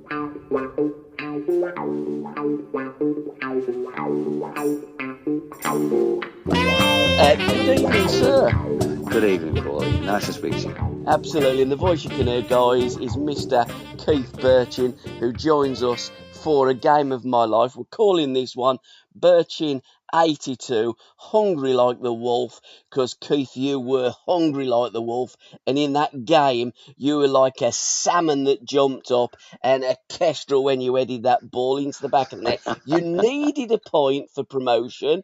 Good evening, sir. Good evening, Paul. Nice to speak to you. Absolutely, and the voice you can hear, guys, is Mr. Keith Bertschin, who joins us for a game of my life. We're calling this one Bertschin 82, Hungry Like the Wolf, because, Keith, you were hungry like the wolf, and in that game, you were like a salmon that jumped up and a kestrel when you headed that ball into the back of the net. You needed a point for promotion.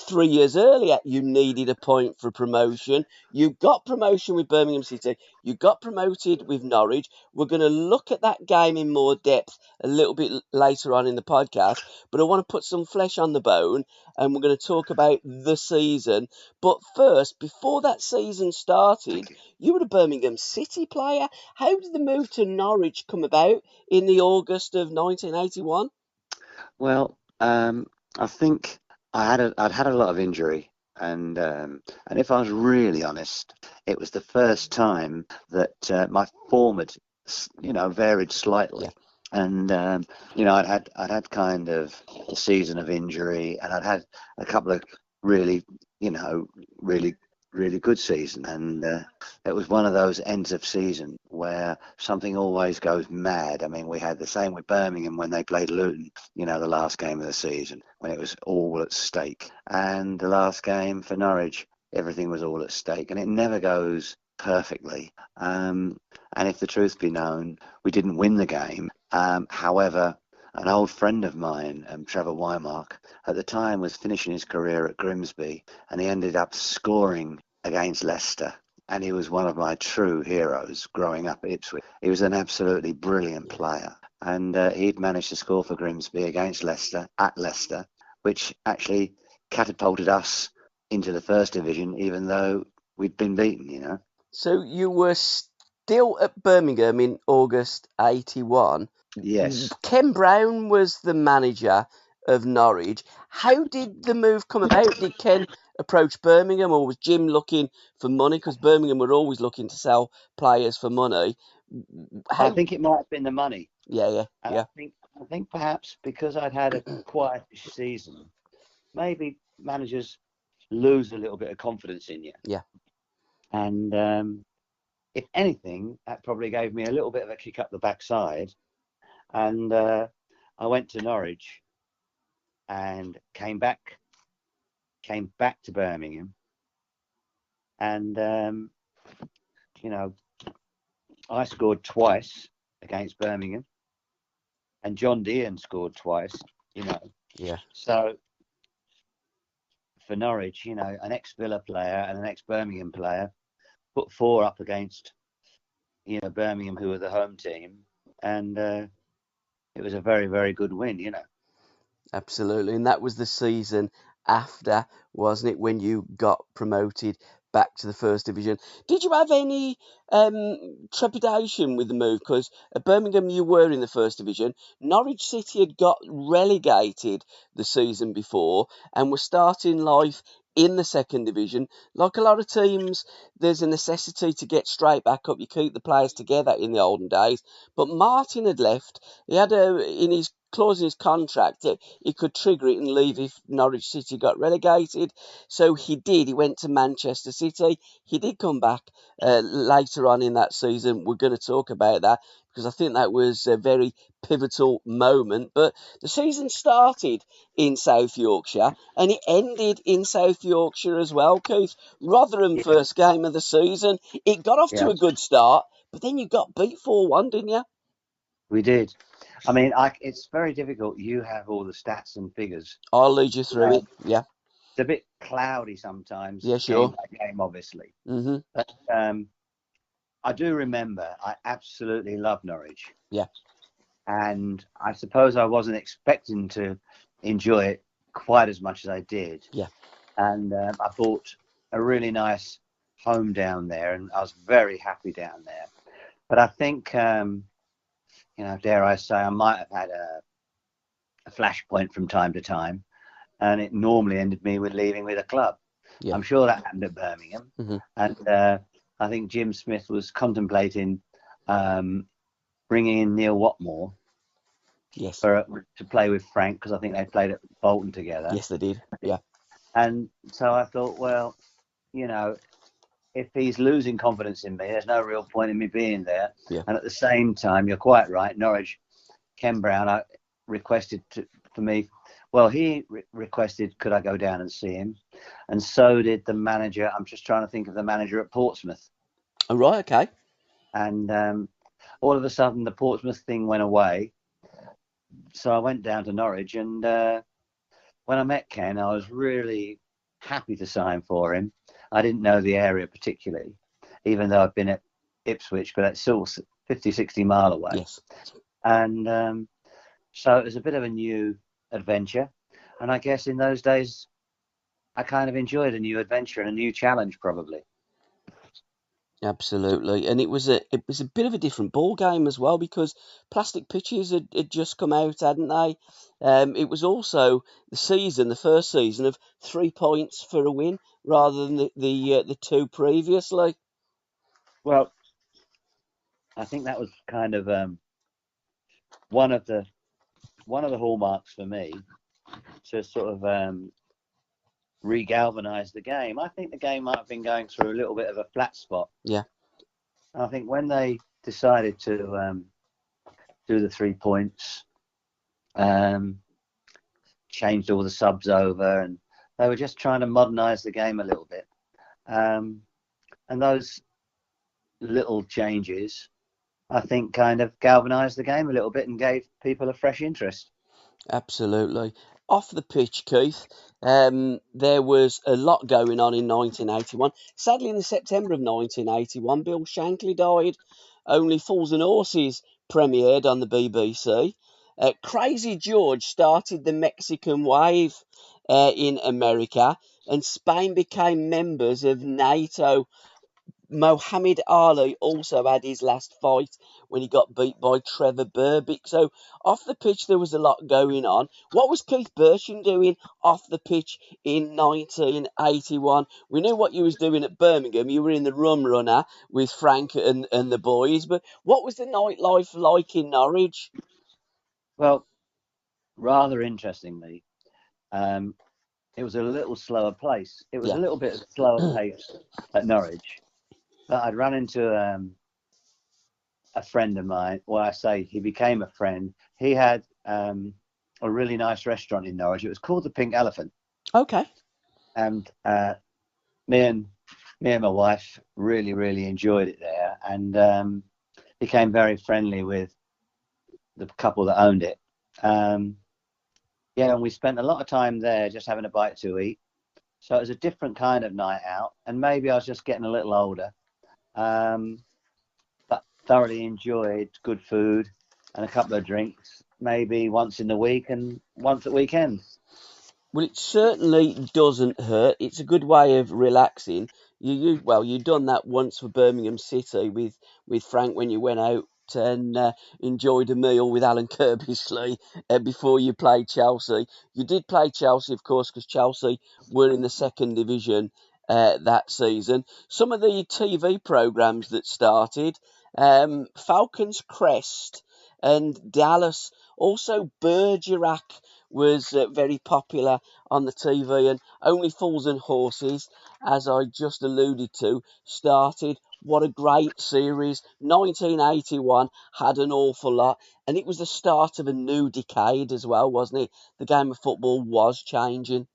3 years earlier, you needed a point for promotion. You got promotion with Birmingham City. You got promoted with Norwich. We're going to look at that game in more depth a little bit later on in the podcast, but I want to put some flesh on the bone, and we're going to talk about the season. But first, before that season started, you were a Birmingham City player. How did the move to Norwich come about in the August of 1981? Well, I think I'd had a lot of injury, and if I was really honest, it was the first time that my form had, varied slightly. Yeah. And I'd had kind of a season of injury, and I'd had a couple of really, really good seasons. And it was one of those ends of season where something always goes mad. I mean, we had the same with Birmingham when they played Luton, the last game of the season, when it was all at stake. And the last game for Norwich, everything was all at stake, and it never goes perfectly. And if the truth be known, we didn't win the game. However, an old friend of mine, Trevor Wymark, at the time was finishing his career at Grimsby, and he ended up scoring against Leicester. And he was one of my true heroes growing up at Ipswich. He was an absolutely brilliant player. And he'd managed to score for Grimsby against Leicester, at Leicester, which actually catapulted us into the first division, even though we'd been beaten, So you were still at Birmingham in August 81. Yes. Ken Browne was the manager of Norwich. How did the move come about? Did Ken approach Birmingham, or was Jim looking for money? Because Birmingham were always looking to sell players for money. I think it might have been the money. Yeah. I think perhaps because I'd had a quietish season, maybe managers lose a little bit of confidence in you. Yeah. And if anything, that probably gave me a little bit of a kick up the backside. And I went to Norwich and came back to Birmingham. And, I scored twice against Birmingham. And John Dean scored twice, Yeah. So for Norwich, an ex-Villa player and an ex-Birmingham player put four up against, Birmingham, who were the home team. And it was a very, very good win, Absolutely. And that was the season after, wasn't it, when you got promoted back to the first division? Did you have any trepidation with the move? Because at Birmingham you were in the first division. Norwich City had got relegated the season before and were starting life in the second division. Like a lot of teams, there's a necessity to get straight back up. You keep the players together in the olden days. But Martin had left. He had in his clause in his contract that he could trigger it and leave if Norwich City got relegated. So he did. He went to Manchester City. He did come back later on in that season. We're going to talk about that because I think that was a very pivotal moment. But the season started in South Yorkshire and it ended in South Yorkshire as well, Keith. Rotherham, first game of the season. It got off to a good start, but then you got beat 4-1, didn't you? We did. I mean, it's very difficult. You have all the stats and figures. I'll lead you through it. Yeah. It's a bit cloudy sometimes. Yeah, sure. Game by game, obviously. Mm-hmm. But I do remember I absolutely loved Norwich. Yeah. And I suppose I wasn't expecting to enjoy it quite as much as I did. Yeah. And I bought a really nice home down there, and I was very happy down there. But I think, dare I say, I might have had a flashpoint from time to time, and it normally ended me with leaving with a club. Yeah. I'm sure that happened at Birmingham. Mm-hmm. And I think Jim Smith was contemplating bringing in Neil Watmore Yes. to play with Frank, because I think they played at Bolton together. Yes, they did. Yeah. And so I thought, well, you know, if he's losing confidence in me, there's no real point in me being there. Yeah. And at the same time, you're quite right. Norwich, Ken Browne requested for me. Well, he requested, could I go down and see him? And so did the manager. I'm just trying to think of the manager at Portsmouth. Oh, right. Okay. And all of a sudden, the Portsmouth thing went away. So I went down to Norwich, and when I met Ken, I was really happy to sign for him. I didn't know the area particularly, even though I've been at Ipswich, but it's still 50, 60 mile away. Yes. And so it was a bit of a new adventure. And I guess in those days, I kind of enjoyed a new adventure and a new challenge, probably. Absolutely, and it was a bit of a different ball game as well, because plastic pitches had just come out, hadn't they? It was also the first season of 3 points for a win rather than the two previously. Well, I think that was kind of one of the hallmarks for me to sort of re-galvanise the game. I think the game might have been going through a little bit of a flat spot. Yeah. I think when they decided to do the 3 points, changed all the subs over, and they were just trying to modernise the game a little bit. And those little changes, I think, kind of galvanised the game a little bit and gave people a fresh interest. Absolutely. Off the pitch, Keith, there was a lot going on in 1981. Sadly, in the September of 1981, Bill Shankly died. Only Fools and Horses premiered on the BBC. Crazy George started the Mexican wave in America, and Spain became members of NATO. Muhammad Ali also had his last fight when he got beat by Trevor Berbick. So off the pitch, there was a lot going on. What was Keith Bertschin doing off the pitch in 1981? We knew what you was doing at Birmingham. You were in the rum runner with Frank and the boys. But what was the nightlife like in Norwich? Well, rather interestingly, it was a little slower pace. It was Yeah. a little bit slower pace at Norwich. But I'd run into a friend of mine. Well, I say he became a friend. He had a really nice restaurant in Norwich. It was called the Pink Elephant. Okay. And me and my wife really enjoyed it there, and became very friendly with the couple that owned it. Yeah, and we spent a lot of time there just having a bite to eat. So it was a different kind of night out, and maybe I was just getting a little older. But thoroughly enjoyed good food and a couple of drinks, maybe once in the week and once at weekends. Well, it certainly doesn't hurt. It's a good way of relaxing. You've done that once for Birmingham City with Frank when you went out and enjoyed a meal with Alan Kirbysley before you played Chelsea. You did play Chelsea, of course, because Chelsea were in the second division that season. Some of the TV programmes that started, Falcons Crest and Dallas, also Bergerac was very popular on the TV, and Only Fools and Horses, as I just alluded to, started. What a great series. 1981 had an awful lot, and it was the start of a new decade as well, wasn't it? The game of football was changing.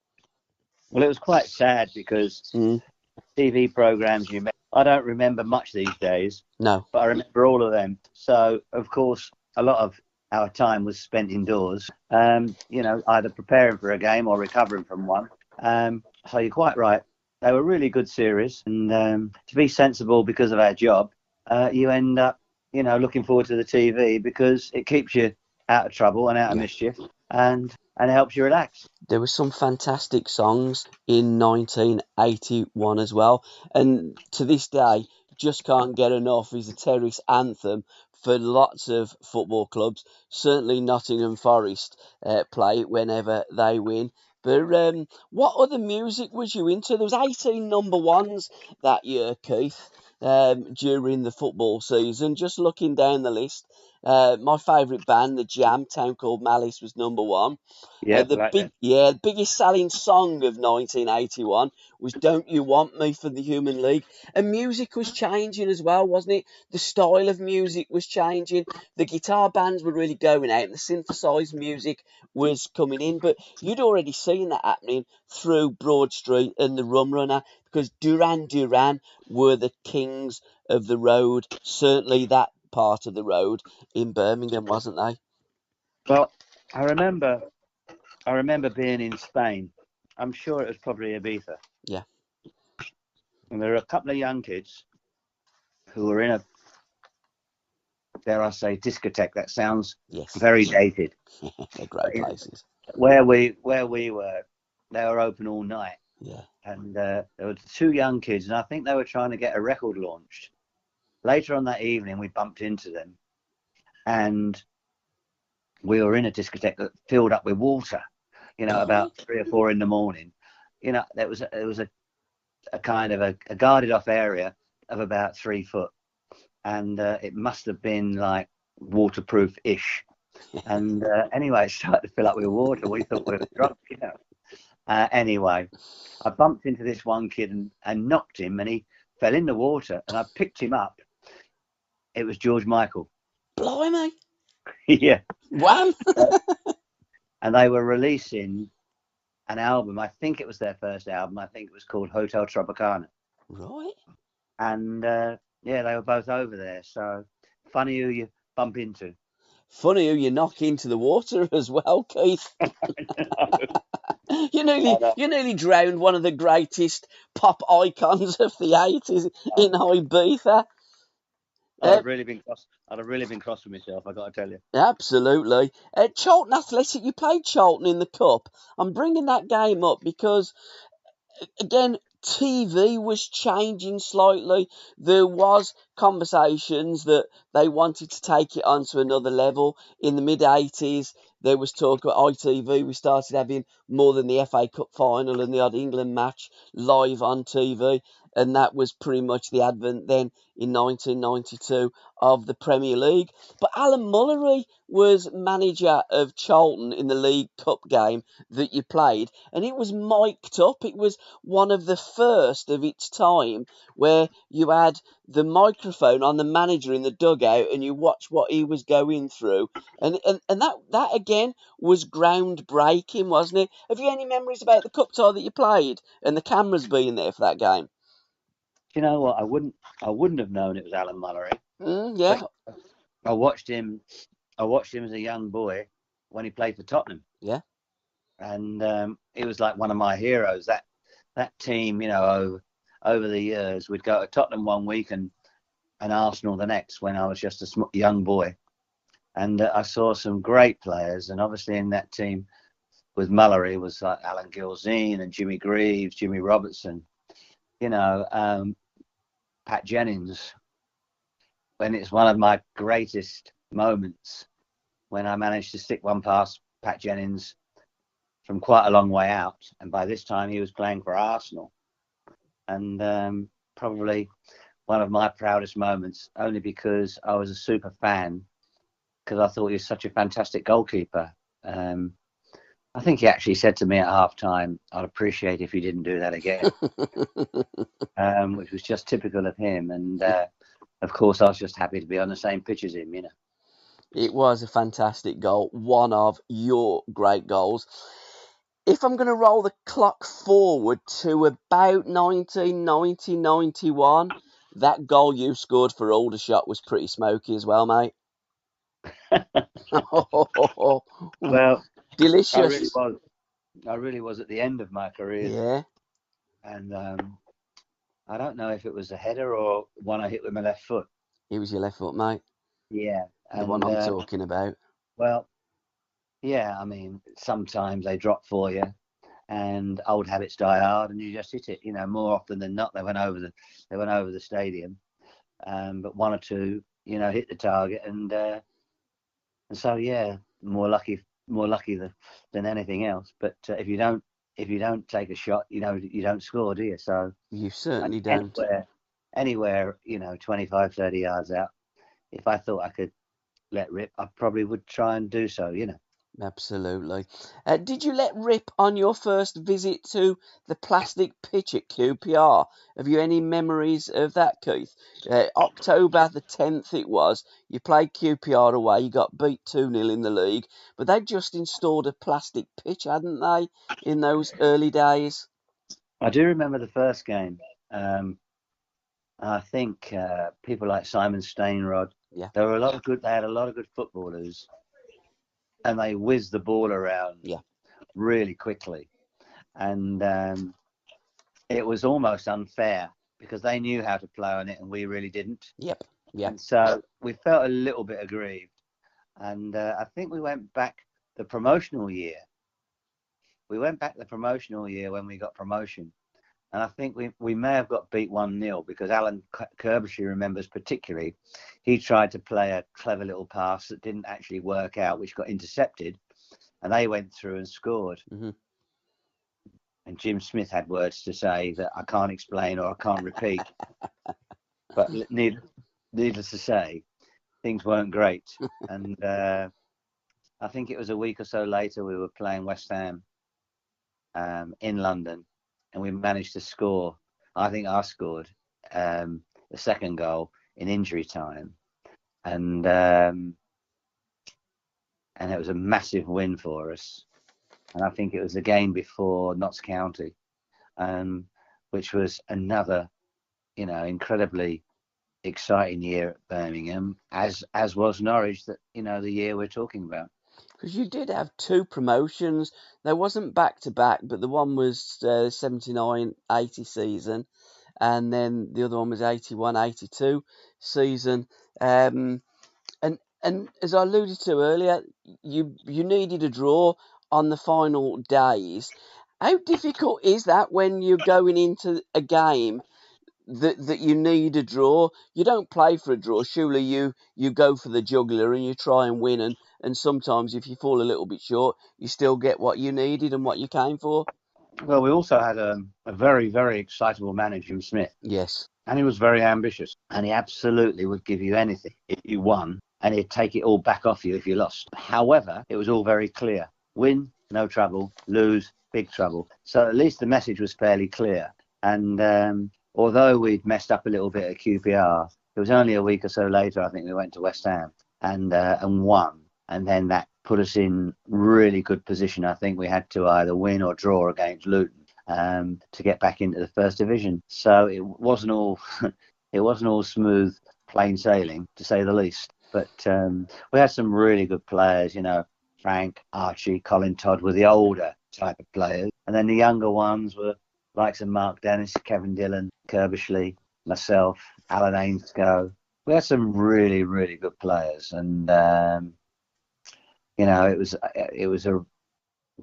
Well, it was quite sad because TV programs I don't remember much these days. No. But I remember all of them. So, of course, a lot of our time was spent indoors, either preparing for a game or recovering from one. So you're quite right. They were really good series. And to be sensible because of our job, you end up, looking forward to the TV because it keeps you out of trouble and out of mischief, and it helps you relax. There were some fantastic songs in 1981 as well. And to this day, Just Can't Get Enough is a terrace anthem for lots of football clubs. Certainly Nottingham Forest play it whenever they win. But what other music was you into? There was 18 number ones that year, Keith, during the football season. Just looking down the list, My favourite band, the Jam, Town Called Malice, was number one. Yeah, right there. The biggest selling song of 1981 was "Don't You Want Me" for the Human League. And music was changing as well, wasn't it? The style of music was changing. The guitar bands were really going out, and the synthesized music was coming in. But you'd already seen that happening through Broad Street and the Rum Runner, because Duran Duran were the kings of the road. Certainly that part of the road in Birmingham, wasn't they? Well, I remember being in Spain. I'm sure it was probably Ibiza. Yeah. And there were a couple of young kids who were in a, dare I say, discotheque. That sounds Yes. very dated. They're great places. Where we were, they were open all night. Yeah. And there were two young kids, and I think they were trying to get a record launched. Later on that evening, we bumped into them, and we were in a discotheque that filled up with water. About 3 or 4 in the morning. There was a kind of a guarded off area of about 3 foot, and it must have been like waterproof-ish. And anyway, it started to fill up with water. We thought we were drunk, Anyway, I bumped into this one kid and knocked him, and he fell in the water, and I picked him up. It was George Michael. Blimey. Yeah. Wow. And they were releasing an album. I think it was their first album. I think it was called Hotel Tropicana. Right. And they were both over there. So funny who you bump into. Funny who you knock into the water as well, Keith. You nearly drowned one of the greatest pop icons of the 80s in Ibiza. I'd have really been cross with myself, I got to tell you. Absolutely. Charlton Athletic, you played Charlton in the Cup. I'm bringing that game up because, again, TV was changing slightly. There was conversations that they wanted to take it on to another level. In the mid-80s, there was talk about ITV. We started having more than the FA Cup final and the odd England match live on TV. And that was pretty much the advent then in 1992 of the Premier League. But Alan Mullery was manager of Charlton in the League Cup game that you played, and it was mic'd up. It was one of the first of its time where you had the microphone on the manager in the dugout and you watch what he was going through. And that again was groundbreaking, wasn't it? Have you any memories about the cup tie that you played and the cameras being there for that game? You know what? I wouldn't have known it was Alan Mullery. Yeah. But I watched him as a young boy when he played for Tottenham. Yeah. And he was like one of my heroes. That team, over the years, we'd go to Tottenham one week and Arsenal the next when I was just a young boy. And I saw some great players. And obviously in that team with Mullery was like Alan Gilzine and Jimmy Greaves, Jimmy Robertson, Pat Jennings. When it's one of my greatest moments when I managed to stick one past Pat Jennings from quite a long way out. And by this time he was playing for Arsenal. And probably one of my proudest moments, only because I was a super fan, because I thought he was such a fantastic goalkeeper. I think he actually said to me at half time, "I'd appreciate if you didn't do that again," which was just typical of him. And of course, I was just happy to be on the same pitch as him, It was a fantastic goal, one of your great goals. If I'm going to roll the clock forward to about 1990-91, that goal you scored for Aldershot was pretty smoky as well, mate. Well, delicious. I really was at the end of my career. Yeah. And I don't know if it was a header or one I hit with my left foot. It was your left foot, mate. Yeah. The one I'm talking about. Well, yeah, I mean, sometimes they drop for you and old habits die hard and you just hit it. More often than not, they went over the stadium. But one or two, hit the target. And so, yeah, more lucky than anything else. But if you don't take a shot, you don't score, do you? So you certainly don't. Anywhere, 25, 30 yards out, if I thought I could let rip, I probably would try and do so, you know. Absolutely. Did you let rip on your first visit to the plastic pitch at QPR? Have you any memories of that, Keith? October the 10th it was. You played QPR away. You got beat 2-0 in the league. But they'd just installed a plastic pitch, hadn't they, in those early days? I do remember the first game. I think people like Simon Stainrod, Yeah, there were a lot of good. They had a lot of good footballers, and they whizzed the ball around yeah, really quickly. And it was almost unfair because they knew how to play on it, and we really didn't. yep, yep. And so we felt a little bit aggrieved. And I think we went back the promotional year. We went back the promotional year when we got promotion. And I think we may have got beat 1-0 because Alan Kirbishley remembers particularly. He tried to play a clever little pass that didn't actually work out, which got intercepted. And they went through and scored. Mm-hmm. And Jim Smith had words to say that I can't explain or I can't repeat. But needless to say, things weren't great. And I think it was a week or so later we were playing West Ham in London, and we managed to score. I think I scored the second goal in injury time, and it was a massive win for us. And I think it was the game before Notts County, which was another, incredibly exciting year at Birmingham, as was Norwich, that the year we're talking about. Because you did have two promotions. There wasn't back to back, but the one was 79-80 season, and then the other one was 81-82 season. And as I alluded to earlier, you needed a draw on the final days. How difficult is that when you're going into a game that you need a draw? You don't play for a draw. Surely you go for the jugular and you try and win. And sometimes if you fall a little bit short, you still get what you needed and what you came for. Well, we also had a very, very excitable manager, Jim Smith. Yes. And he was very ambitious. And he absolutely would give you anything if you won. And he'd take it all back off you if you lost. However, it was all very clear. Win, no trouble. Lose, big trouble. So at least the message was fairly clear. And although we'd messed up a little bit at QPR, it was only a week or so later, I think we went to West Ham and won. And then that put us in really good position. I think we had to either win or draw against Luton to get back into the first division. So it wasn't all smooth, plain sailing, to say the least. But we had some really good players, Frank, Archie, Colin Todd were the older type of players. And then the younger ones were likes of Mark Dennis, Kevin Dillon, Kirbishley, myself, Alan Ainscough. We had some really, really good players. And, it was a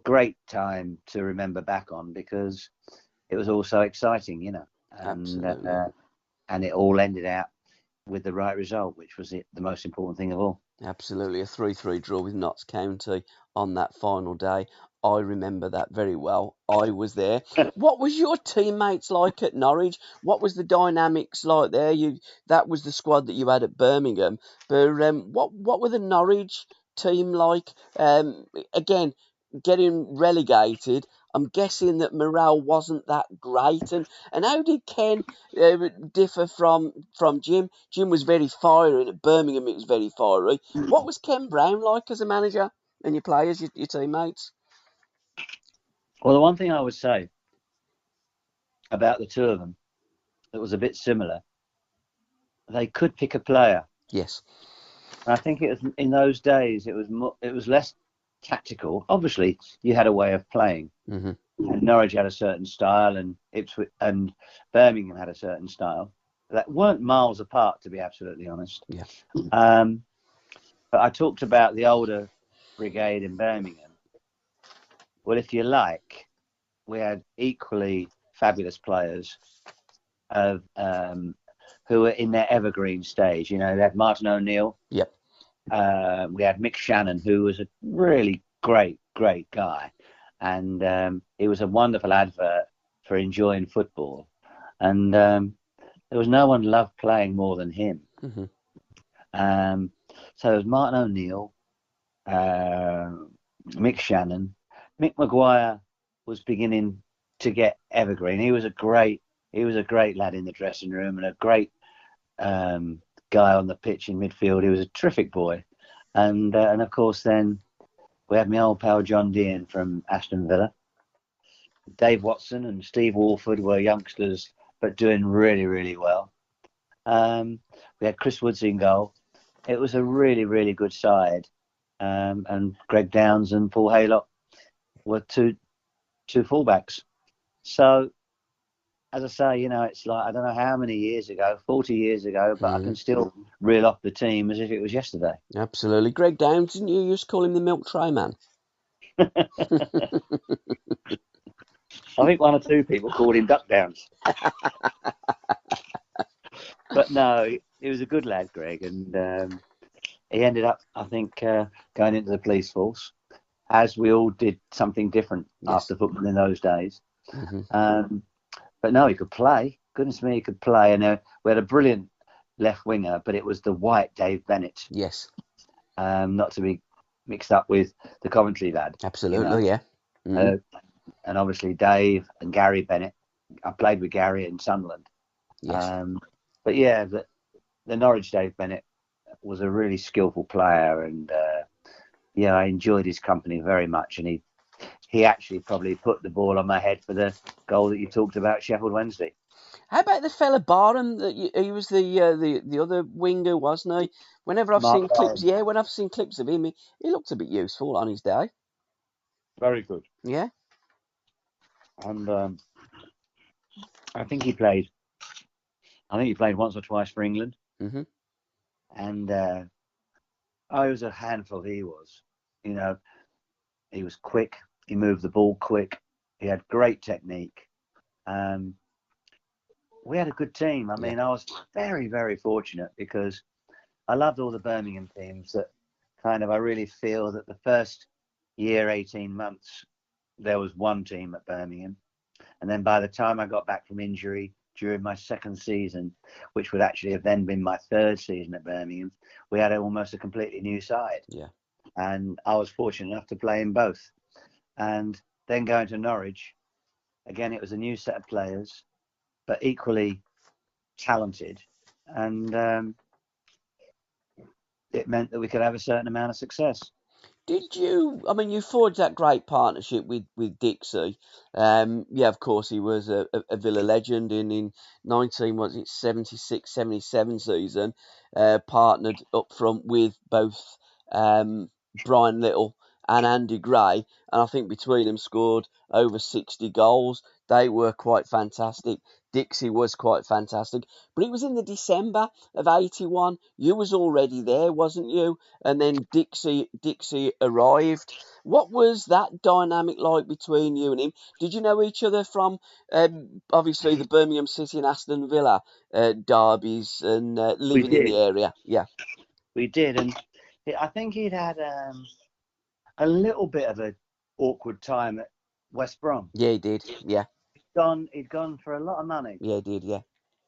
great time to remember back on because it was all so exciting, Absolutely. And it all ended out with the right result, which was the most important thing of all. Absolutely, a 3-3 draw with Notts County on that final day. I remember that very well. I was there. What was your teammates like at Norwich? What was the dynamics like there? That was the squad that you had at Birmingham. But what were the Norwich team like? Again, getting relegated. I'm guessing that morale wasn't that great. And how did Ken differ from Jim? Jim was very fiery, and at Birmingham it was very fiery. What was Ken Browne like as a manager and your players, your teammates? Well, the one thing I would say about the two of them that was a bit similar, they could pick a player. Yes. And I think it was in those days. It was less tactical. Obviously, you had a way of playing. Mm-hmm. And Norwich had a certain style, and Ipswich and Birmingham had a certain style that weren't miles apart, to be absolutely honest. Yeah. But I talked about the older brigade in Birmingham. Well, if you like, we had equally fabulous players who were in their evergreen stage. We had Martin O'Neill. Yep. We had Mick Shannon, who was a really great guy. And he was a wonderful advert for enjoying football. And there was no one loved playing more than him. Mm-hmm. So it was Martin O'Neill, uh, Mick Shannon. Mick Maguire was beginning to get evergreen. He was a great lad in the dressing room and a great guy on the pitch in midfield. He was a terrific boy. And of course then we had my old pal John Dean from Aston Villa. Dave Watson and Steve Walford were youngsters, but doing really, really well. We had Chris Woods in goal. It was a really, really good side. And Greg Downs and Paul Haylock were two fullbacks. So, as I say, it's like, I don't know how many years ago, 40 years ago, but I can still reel off the team as if it was yesterday. Absolutely. Greg Downs, didn't you used to call him the milk tray man? I think one or two people called him Duck Downs. But no, he was a good lad, Greg, and he ended up, I think, going into the police force, as we all did something different after football in those days. But no, he could play. Goodness me, he could play. And we had a brilliant left winger, but it was the white Dave Bennett. Yes. Not to be mixed up with the Coventry lad. Absolutely, yeah. And obviously Dave and Gary Bennett. I played with Gary in Sunderland. Yes. But yeah, the Norwich Dave Bennett was a really skillful player, and I enjoyed his company very much. And he actually probably put the ball on my head for the goal that you talked about, Sheffield Wednesday. How about the fella Barham? He was the other winger, wasn't he? Whenever I've seen clips, when I've seen clips of him, he looked a bit useful on his day. Very good. Yeah. And I think he played once or twice for England. Mm-hmm. And he was a handful. He was, he was quick. He moved the ball quick. He had great technique. We had a good team. I mean, I was very, very fortunate because I loved all the Birmingham teams that I really feel that the first year, 18 months, there was one team at Birmingham. And then by the time I got back from injury during my second season, which would actually have then been my third season at Birmingham, we had almost a completely new side. Yeah. And I was fortunate enough to play in both. And then going to Norwich, again, it was a new set of players, but equally talented. And it meant that we could have a certain amount of success. Did you? I mean, you forged that great partnership with Dixie. Of course, he was a Villa legend in 76, 77 season. Partnered up front with both Brian Little and Andy Gray, and I think between them scored over 60 goals. They were quite fantastic. Dixie was quite fantastic, but it was in the December of 81. You was already there, wasn't you? And then Dixie arrived. What was that dynamic like between you and him? Did you know each other from obviously the Birmingham City and Aston Villa derbies and living in the area? Yeah, we did, and I think he'd had a little bit of an awkward time at West Brom. Yeah, he did. Yeah, he'd gone for a lot of money. Yeah, he did. Yeah,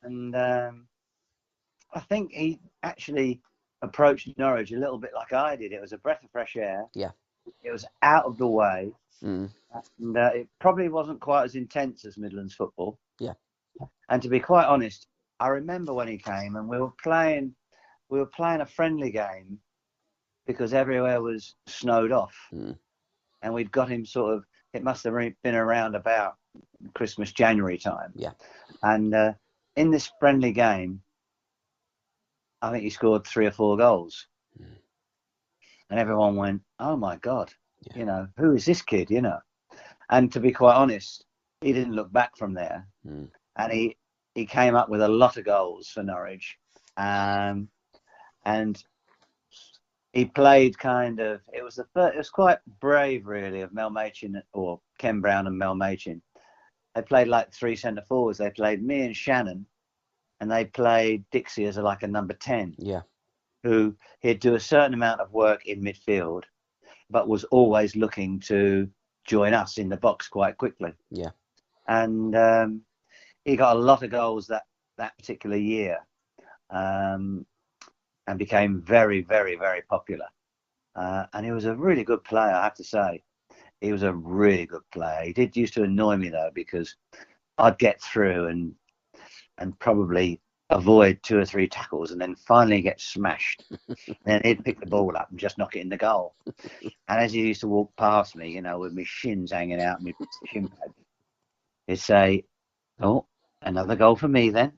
and I think he actually approached Norwich a little bit like I did. It was a breath of fresh air. Yeah, it was out of the way, and it probably wasn't quite as intense as Midlands football. Yeah, and to be quite honest, I remember when he came and we were playing a friendly game because everywhere was snowed off. And we'd got him it must have been around about Christmas, January time. Yeah. And in this friendly game, I think he scored 3 or 4 goals. And everyone went, oh my God, who is this kid, And to be quite honest, he didn't look back from there. And he came up with a lot of goals for Norwich. And he played it was quite brave really of Mel Machin, or Ken Browne and Mel Machin. They played like 3 centre forwards. They played me and Shannon, and they played Dixie as a number 10. Yeah. Who he'd do a certain amount of work in midfield, but was always looking to join us in the box quite quickly. Yeah. And he got a lot of goals that particular year. and became very, very, very popular. And he was a really good player, I have to say. He was a really good player. He did used to annoy me though, because I'd get through and probably avoid 2 or 3 tackles, and then finally get smashed. Then he'd pick the ball up and just knock it in the goal. And as he used to walk past me, you know, with my shins hanging out, my shin pads, he'd say, "Oh, another goal for me then."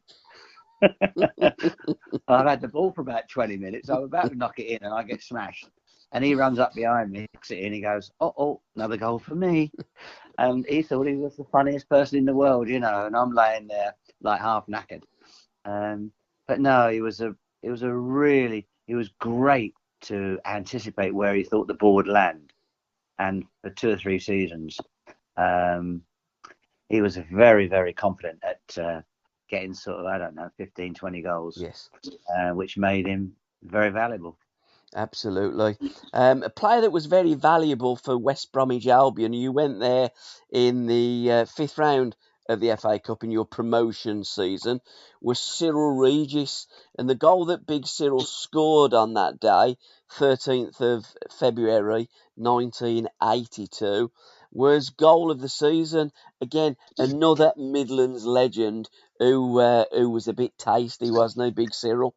I've had the ball for about 20 minutes. I'm about to knock it in and I get smashed. And he runs up behind me, kicks it in. He goes, "Oh, another goal for me." And he thought he was the funniest person in the world, you know. And I'm laying there like half knackered. But no, he was great to anticipate where he thought the ball would land. And for 2 or 3 seasons, he was very, very confident at getting sort of, I don't know, 15, 20 goals. Yes. Which made him very valuable. Absolutely. A player that was very valuable for West Bromwich Albion, you went there in the fifth round of the FA Cup in your promotion season, was Cyril Regis. And the goal that Big Cyril scored on that day, 13th of February 1982, was goal of the season. Again, another Midlands legend who was a bit tasty, wasn't he, Big Cyril?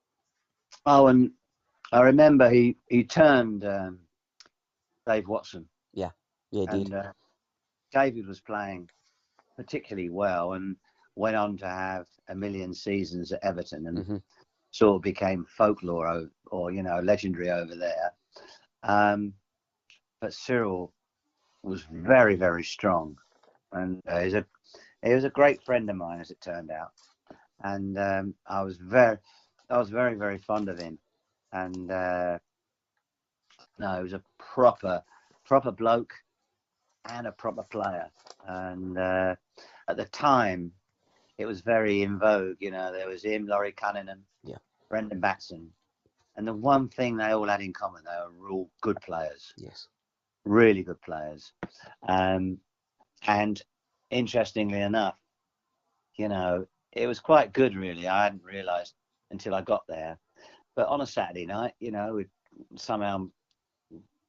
Oh, and I remember he turned Dave Watson. Yeah, he did. And David was playing particularly well and went on to have a million seasons at Everton and sort of became folklore or you know, legendary over there. But Cyril was very, very strong, and he was a great friend of mine, as it turned out. And I was very, very fond of him. And no, he was a proper bloke and a proper player. And at the time, it was very in vogue. You know, there was him, Laurie Cunningham, Brendan Batson, and the one thing they all had in common, they were all good players. Yes, really good players. And interestingly enough, you know, it was quite good, really. I hadn't realised until I got there. But on a Saturday night, you know, we'd somehow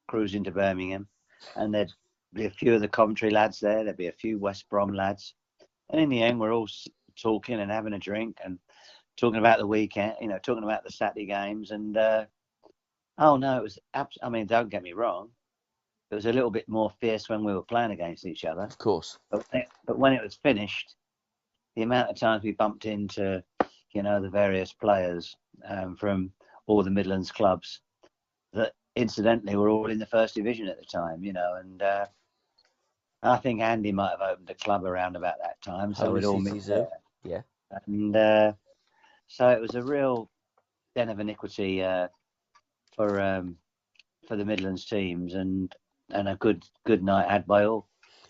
cruise into Birmingham, and there'd be a few of the Coventry lads there. There'd be a few West Brom lads. And in the end, we're all talking and having a drink and talking about the weekend, you know, talking about the Saturday games. And, oh, no, it was, I mean, don't get me wrong. It was a little bit more fierce when we were playing against each other. of course. But when it was finished, the amount of times we bumped into, you know, the various players from all the Midlands clubs that incidentally were all in the first division at the time, you know, and I think Andy might have opened a club around about that time, so we'd all meet there. Yeah. And so it was a real den of iniquity for the Midlands teams, and a good night had by all.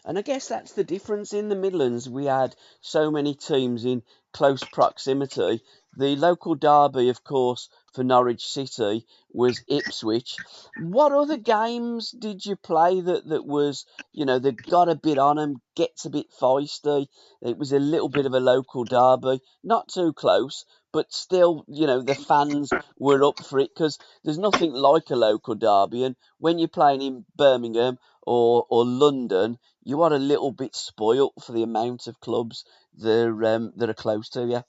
And I guess that's the difference in the Midlands. We had so many teams in close proximity. The local derby, of course, for Norwich City was Ipswich. What other games did you play that was, you know, that got a bit on them, gets a bit feisty? It was a little bit of a local derby, not too close, but still, you know, the fans were up for it because there's nothing like a local derby. And when you're playing in Birmingham or London, you are a little bit spoilt for the amount of clubs that are close to you.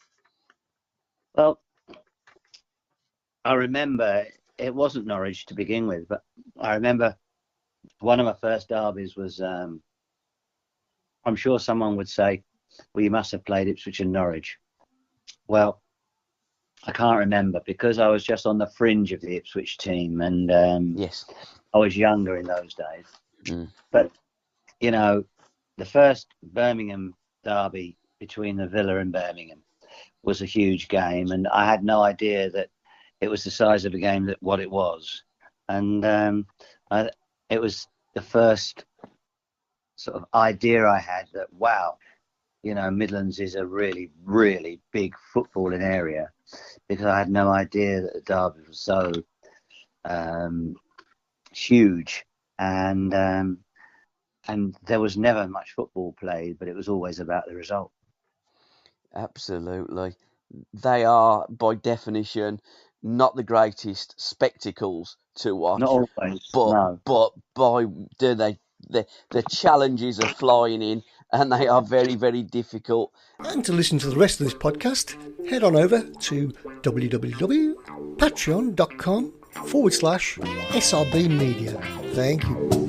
Well, I remember it wasn't Norwich to begin with, but I remember one of my first derbies was, I'm sure someone would say, well, you must have played Ipswich and Norwich. Well, I can't remember because I was just on the fringe of the Ipswich team, and Yes, I was younger in those days. Mm. But, you know, the first Birmingham derby between the Villa and Birmingham was a huge game, and I had no idea that it was the size of a game that what it was. And it was the first sort of idea I had that, wow, you know, Midlands is a really, really big footballing area, because I had no idea that the derby was so huge, and there was never much football played, but it was always about the result. Absolutely. They are, by definition, not the greatest spectacles to watch, Not always, but no. by do they the challenges are flying in, and they are very, very difficult. And to listen to the rest of this podcast, head on over to www.patreon.com/SRBmedia. Thank you.